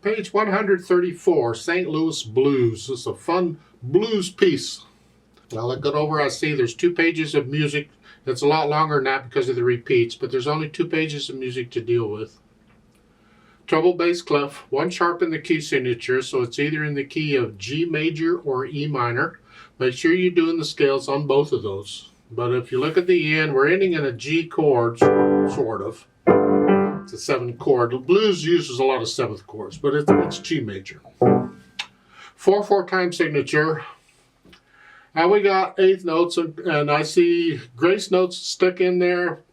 Page 134, St. Louis Blues. This is a fun blues piece. Well, I got over, I see there's 2 pages of music. It's a lot longer than that because of the repeats, but there's only 2 pages of music to deal with. Treble bass clef, 1 sharp in the key signature, so it's either in the key of G major or E minor. Make sure you're doing the scales on both of those. But if you look at the end, we're ending in a G chord, sort of. It's a 7th chord. The blues uses a lot of 7th chords, but it's G major. 4/4 time signature. Now we got 8th notes, and I see grace notes stuck in there.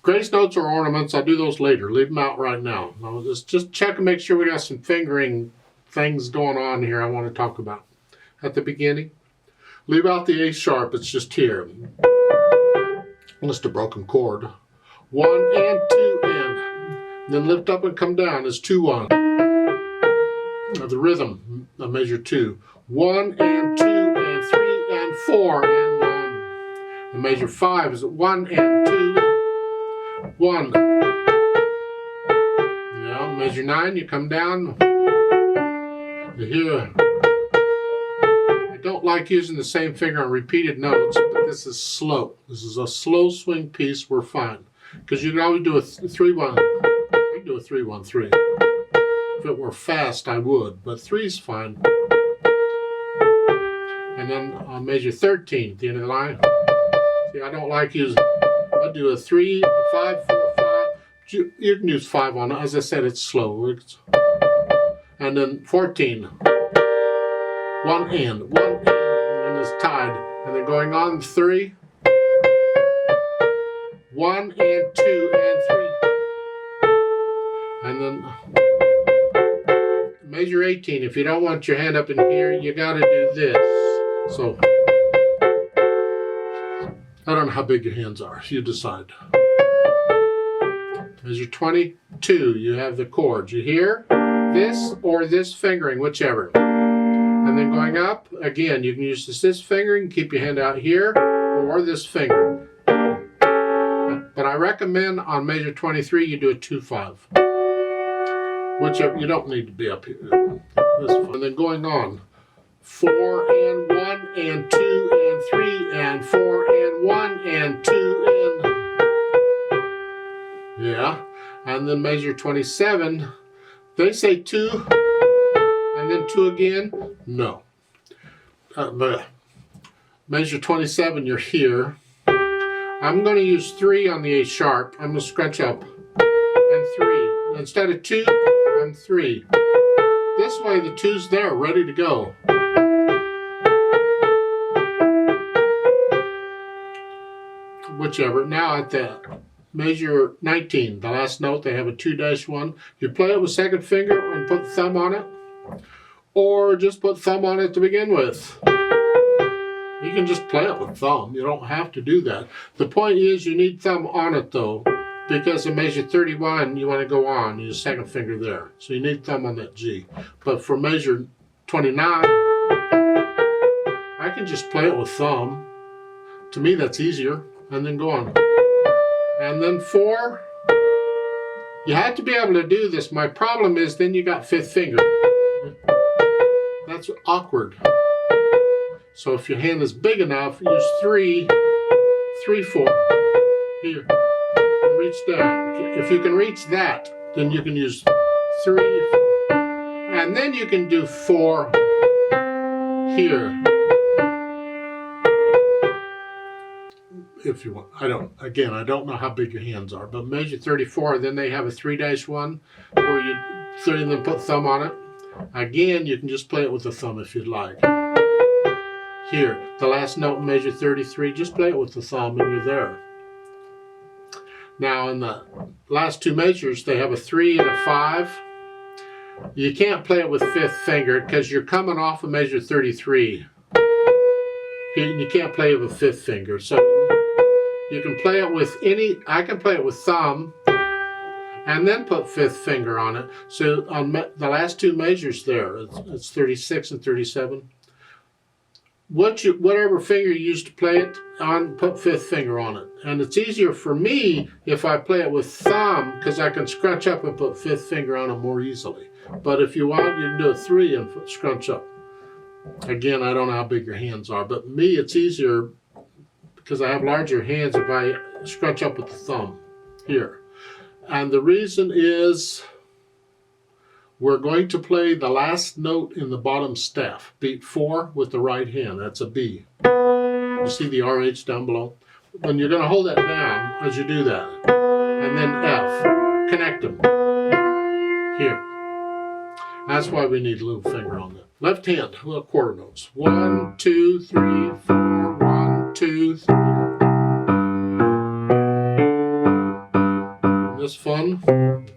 Grace notes or ornaments, I'll do those later. Leave them out right now. I'll just check and make sure we got some fingering things going on here I want to talk about at the beginning. Leave out the A sharp, it's just here. Just a broken chord. 1 and 2 and. Then lift up and come down is 2-1. The rhythm, a measure 2. 1 and 2 and 3 and 4 and 1. The measure 5 is 1 and 2, 1. Yeah, measure 9, you come down. You hear. I don't like using the same finger on repeated notes, but this is slow. This is a slow swing piece, we're fine. Because you can always do a 3-1. I can do a 3-1-3. If it were fast, I would, but 3 is fine. And then on measure 13, at the end of the line. See, I don't like using, I do a 3, a 5, 4, 5. You can use 5 on it. As I said, it's slow. And then 14. 1 and, and it's tied. And then going on 3. 1 and 2 and 3. And then measure 18. If you don't want your hand up in here, you got to do this. So I don't know how big your hands are. You decide. Measure 22. You have the chords. You hear this or this fingering, whichever. And then going up, again, you can use this fingering, keep your hand out here, or this finger. But I recommend on measure 23 you do a 2-5. Whichever, you don't need to be up here. And then going on. 4 and 1 and 2 and 3 and 4 and 1 and 2 and. Yeah. And then measure 27. They say 2 and then 2 again. No. Measure 27, you're here. I'm going to use 3 on the A sharp. I'm going to scratch up. And 3. Instead of 2, I'm 3. This way the 2's there, ready to go. Whichever. Now at the measure 19, the last note, they have a 2-1. You play it with 2nd finger and put the thumb on it. Or just put thumb on it to begin with. You can just play it with thumb. You don't have to do that. The point is you need thumb on it though, because in measure 31 you want to go on. Use 2nd finger there. So you need thumb on that G. But for measure 29, I can just play it with thumb. To me that's easier. And then go on. And then 4, you have to be able to do this. My problem is then you got 5th finger. That's awkward. So if your hand is big enough, use 3, 3, 4. Here. And reach down. If you can reach that, then you can use 3, 4. And then you can do 4 here. If you want. I don't know how big your hands are, but measure 34, then they have a 3-1 where you and then put thumb on it. Again, you can just play it with the thumb if you'd like. Here, the last note in measure 33, just play it with the thumb and you're there. Now in the last 2 measures, they have a 3 and a 5. You can't play it with 5th finger because you're coming off of measure 33. You can't play it with 5th finger. So you can play it with I can play it with thumb and then put 5th finger on it. So on the last 2 measures there, it's 36 and 37. whatever finger you use to play it on, put fifth finger on it. And it's easier for me if I play it with thumb, because I can scrunch up and put fifth finger on it more easily. But if you want, you can do a 3 and scrunch up. Again, I don't know how big your hands are, but me, it's easier because I have larger hands if I scrunch up with the thumb here. And the reason is we're going to play the last note in the bottom staff, beat 4 with the right hand. That's a B. You see the RH down below? When you're going to hold that down as you do that, and then F, connect them here. That's why we need a little finger on that. Left hand, little quarter notes. 1, 2, 3, 4, 1, 2, 3. Isn't this fun?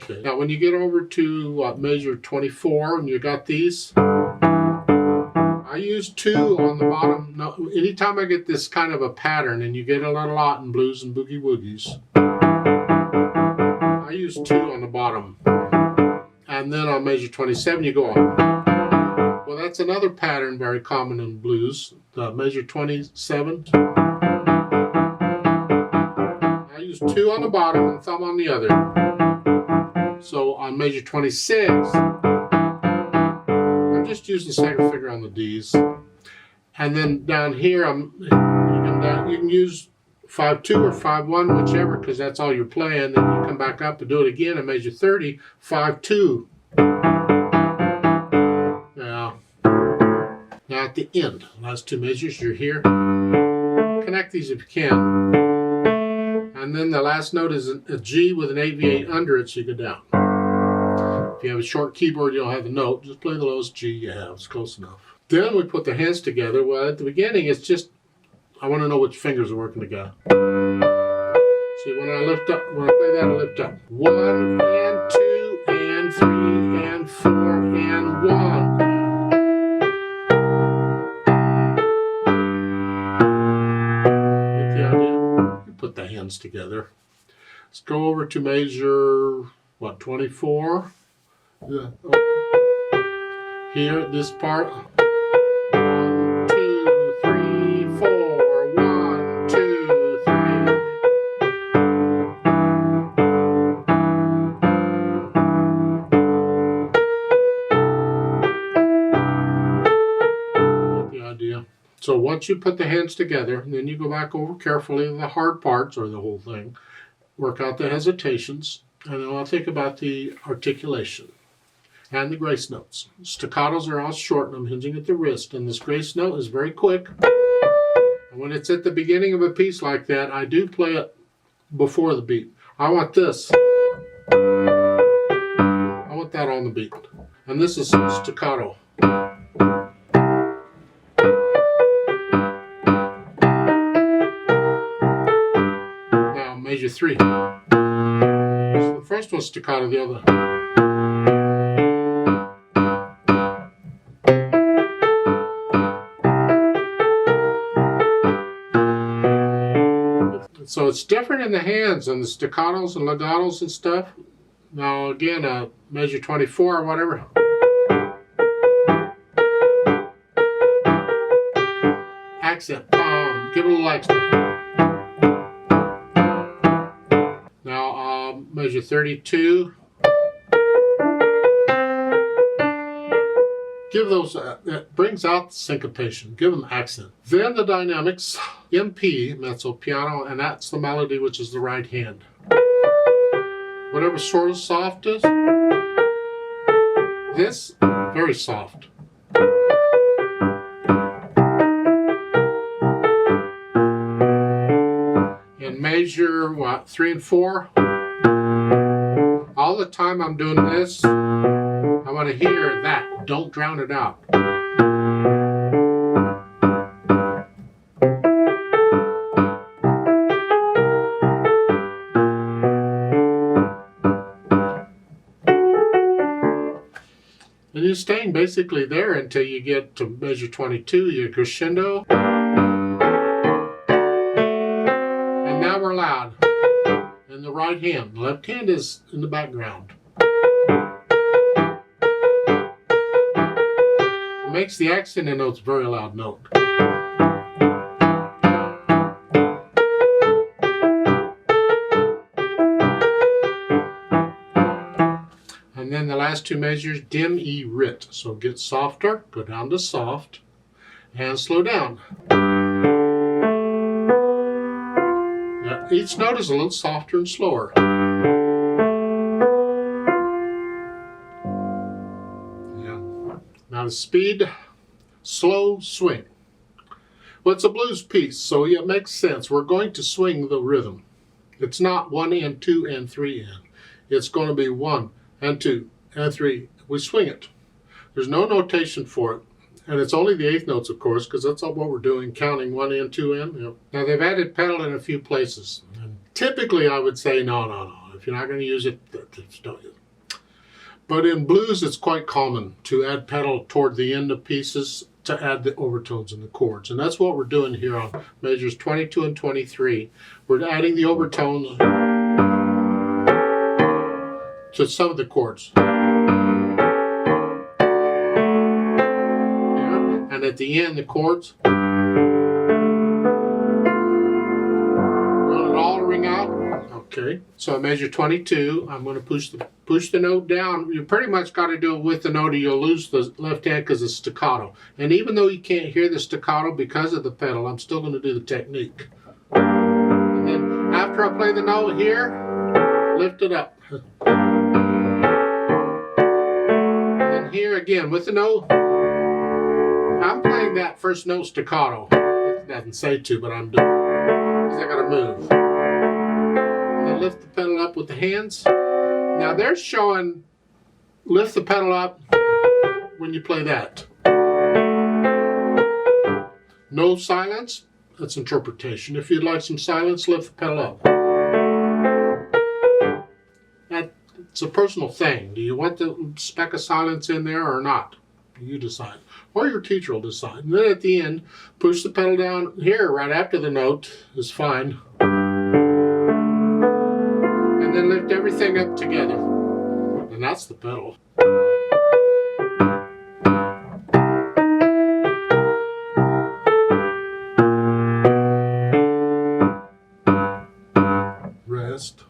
Okay. Now when you get over to measure 24 and you got these, I use 2 on the bottom. Now, anytime I get this kind of a pattern, and you get it a lot in blues and boogie woogies, I use 2 on the bottom. And then on measure 27 you go on. Well, that's another pattern very common in blues. Measure 27. I use 2 on the bottom and thumb on the other. So on measure 26, I'm just using the second finger on the D's. And then down here, you can use 5-2 or 5-1, whichever, because that's all you're playing. Then you come back up and do it again and measure 30, 5-2. Now at the end, last 2 measures, you're here. Connect these if you can. And then the last note is a G with an 8/8 under it, so you go down. If you have a short keyboard, you don't have the note. Just play the lowest G you have. It's close enough. Then we put the hands together. Well, at the beginning, it's just, I want to know which fingers are working together. See, when I lift up, when I play that, I lift up. 1 and 2 and 3 and 4 and 1. Get the idea? You put the hands together. Let's go over to measure, what, 24? Yeah. Here, this part. 1, 2, 3, 4. 1, 2, 3. Get the idea? So once you put the hands together, then you go back over carefully the hard parts, or the whole thing. Work out the hesitations, and then I'll think about the articulation and the grace notes. Staccatos are all short, and I'm hinging at the wrist, and this grace note is very quick. And when it's at the beginning of a piece like that, I do play it before the beat. I want this. I want that on the beat. And this is staccato. Now measure 3. So the first one's staccato, the other. So it's different in the hands and the staccatos and legatos and stuff. Now again, measure 24 or whatever. Accent, give it a little extra. Now measure 32. Give those, it brings out the syncopation. Give them accent. Then the dynamics, MP, mezzo piano, and that's the melody, which is the right hand. Whatever sort of soft is, this, very soft. And measure, what, 3 and 4? All the time I'm doing this, I want to hear that. Don't drown it out. And you're staying basically there until you get to measure 22, your crescendo. And now we're loud. In the right hand. The left hand is in the background. Makes the accent in notes very loud note. And then the last two measures, dim, E, rit. So get softer, go down to soft, and slow down. Now, each note is a little softer and slower. Yeah. Now the speed, slow swing. Well, it's a blues piece, so it makes sense. We're going to swing the rhythm. It's not 1 and 2 and 3 and. It's going to be 1 and 2 and 3. We swing it. There's no notation for it. And it's only the eighth notes, of course, because that's all what we're doing, counting 1 and 2 and. Yep. Now, they've added pedal in a few places. And typically, I would say, no. If you're not going to use it, just don't use it. But in blues, it's quite common to add pedal toward the end of pieces to add the overtones and the chords. And that's what we're doing here on measures 22 and 23. We're adding the overtones to some of the chords. And at the end, the chords. Want it all to ring out? Okay. So on measure 22, I'm going to push the note down. You pretty much got to do it with the note or you'll lose the left hand because it's staccato. And even though you can't hear the staccato because of the pedal, I'm still going to do the technique. And then after I play the note here, lift it up. And here again with the note, I'm playing that first note staccato. It doesn't say to, but I'm doing it because I got to move. And lift the pedal up with the hands. Now they're showing lift the pedal up when you play that. No silence, that's interpretation. If you'd like some silence, lift the pedal up. It's a personal thing. Do you want the speck of silence in there or not? You decide. Or your teacher will decide. And then at the end, push the pedal down here right after the note is fine. And then lift everything up together. And that's the pedal. Rest.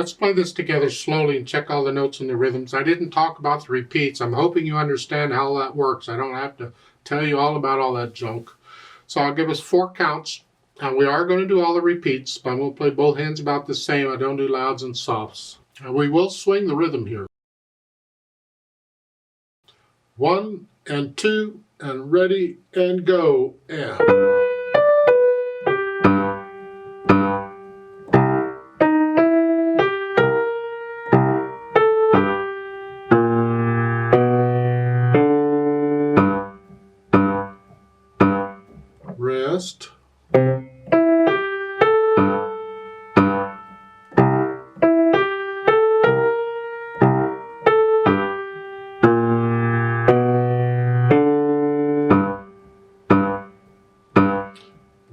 let's play this together slowly and check all the notes and the rhythms. I didn't talk about the repeats. I'm hoping you understand how that works. I don't have to tell you all about all that junk. So I'll give us 4 counts. And we are going to do all the repeats, but I'm going to play both hands about the same. I don't do louds and softs. And we will swing the rhythm here. 1 and 2 and ready and go. And rest.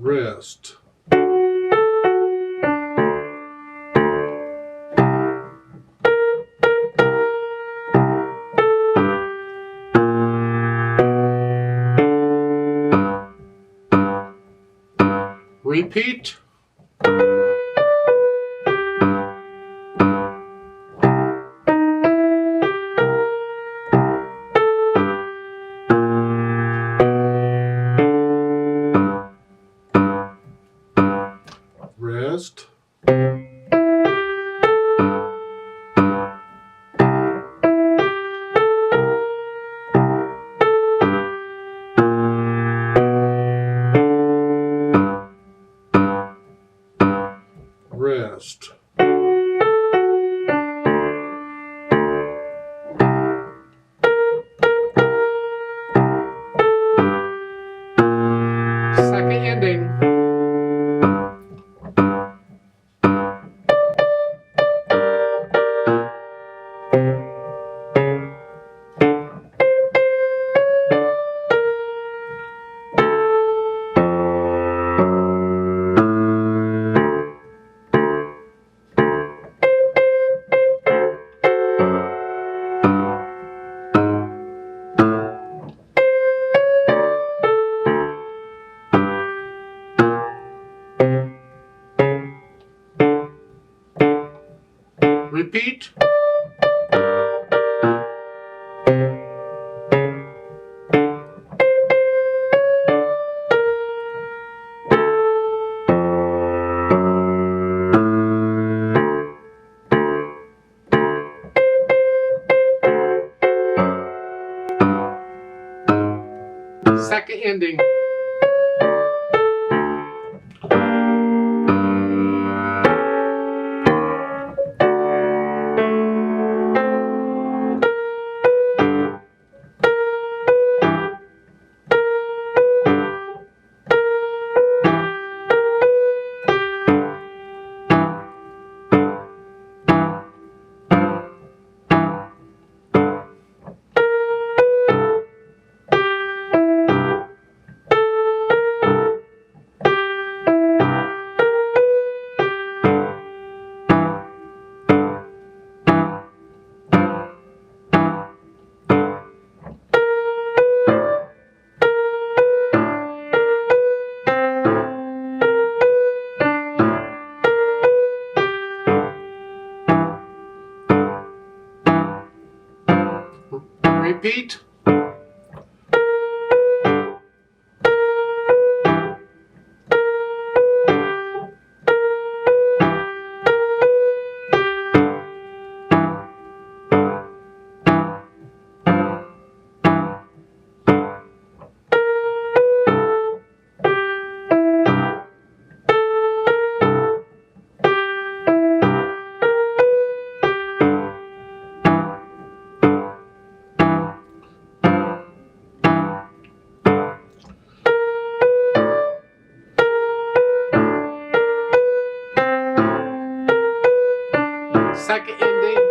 Rest. Repeat. Rest. Rest. Second ending. Repeat. Second ending. Repeat. Second ending.